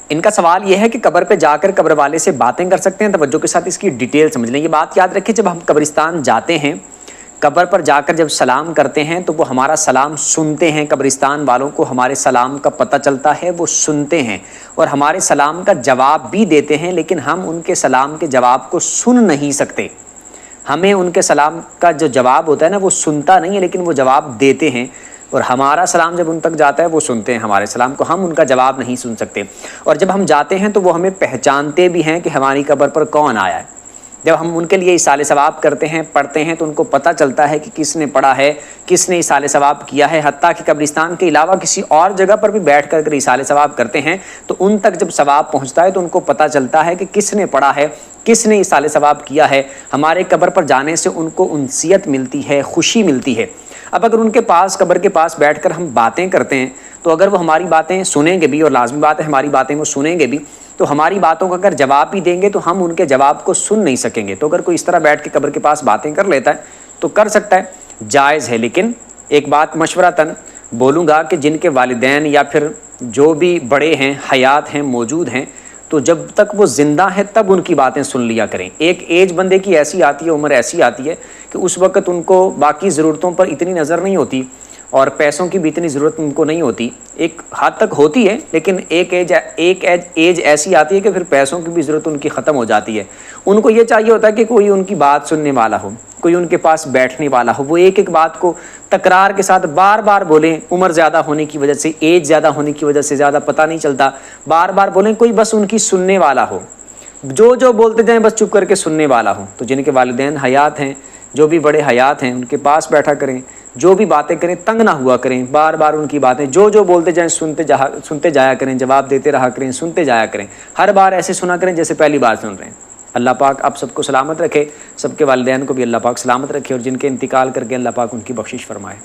इनका सवाल यह है कि कब्र पे जाकर कब्र वाले से बातें कर सकते हैं? तवज्जो के साथ इसकी डिटेल समझ लें। ये बात याद रखिए, जब हम कब्रिस्तान जाते हैं, कब्र पर जाकर जब सलाम करते हैं तो वो हमारा सलाम सुनते हैं। कब्रिस्तान वालों को हमारे सलाम का पता चलता है, वो सुनते हैं और हमारे सलाम का जवाब भी देते हैं, लेकिन हम उनके सलाम के जवाब को सुन नहीं सकते। हमें उनके सलाम का जो जवाब होता है ना, वो सुनता नहीं है, लेकिन वो जवाब देते हैं। और हमारा सलाम जब उन तक जाता है, वो सुनते हैं हमारे सलाम को, हम उनका जवाब नहीं सुन सकते। और जब हम जाते हैं तो वो हमें पहचानते भी हैं कि हमारी कब्र पर कौन आया है। जब हम उनके लिए इसाले सवाब करते हैं, पढ़ते हैं, तो उनको पता चलता है कि किसने पढ़ा है, किसने इसाले सवाब किया है। हत्ता कि कब्रिस्तान के अलावा किसी और जगह पर भी बैठ कर इसाले सवाब करते हैं तो उन तक जब सवाब पहुंचता है तो उनको पता चलता है कि किसने पढ़ा है, किसने इसाले सवाब किया है। हमारे कब्र पर जाने से उनको उनसियत मिलती है, खुशी मिलती है। अब अगर उनके पास, कब्र के पास बैठकर हम बातें करते हैं तो अगर वो हमारी बातें सुनेंगे भी, और लाजमी बात है हमारी बातें वो सुनेंगे भी, तो हमारी बातों का अगर जवाब भी देंगे तो हम उनके जवाब को सुन नहीं सकेंगे। तो अगर कोई इस तरह बैठ के कब्र के पास बातें कर लेता है तो कर सकता है, जायज़ है। लेकिन एक बात मशवरतन बोलूँगा कि जिनके वालिदैन या फिर जो भी बड़े हैं, हयात हैं, मौजूद हैं, तो जब तक वो ज़िंदा है तब उनकी बातें सुन लिया करें। एक एज बंदे की ऐसी आती है, उम्र ऐसी आती है कि उस वक़्त उनको बाकी ज़रूरतों पर इतनी नज़र नहीं होती और पैसों की भी इतनी ज़रूरत उनको नहीं होती। एक हद तक होती है, लेकिन एक एज ऐसी आती है कि फिर पैसों की भी ज़रूरत उनकी ख़त्म हो जाती है। उनको ये चाहिए होता है कि कोई उनकी बात सुनने वाला हो, कोई उनके पास बैठने वाला हो। वो एक एक बात को तकरार के साथ बार बार बोलें। उम्र ज़्यादा होने की वजह से, एज ज़्यादा होने की वजह से ज़्यादा पता नहीं चलता, बार बार बोलें, कोई बस उनकी सुनने वाला हो, जो जो बोलते जाएँ बस चुप करके सुनने वाला हो। तो जिनके वालिदैन हयात हैं, जो भी बड़े हयात हैं, उनके पास बैठा करें, जो भी बातें करें तंग ना हुआ करें, बार बार उनकी बातें जो जो बोलते जाएं सुनते जाया करें, जवाब देते रहा करें, सुनते जाया करें। हर बार ऐसे सुना करें जैसे पहली बार सुन रहे हैं। अल्लाह पाक आप सबको सलामत रखे, सबके वालिदैन को भी अल्लाह पाक सलामत रखे और जिनके इंतकाल करके अल्लाह पाक उनकी बख्शिश फरमाए।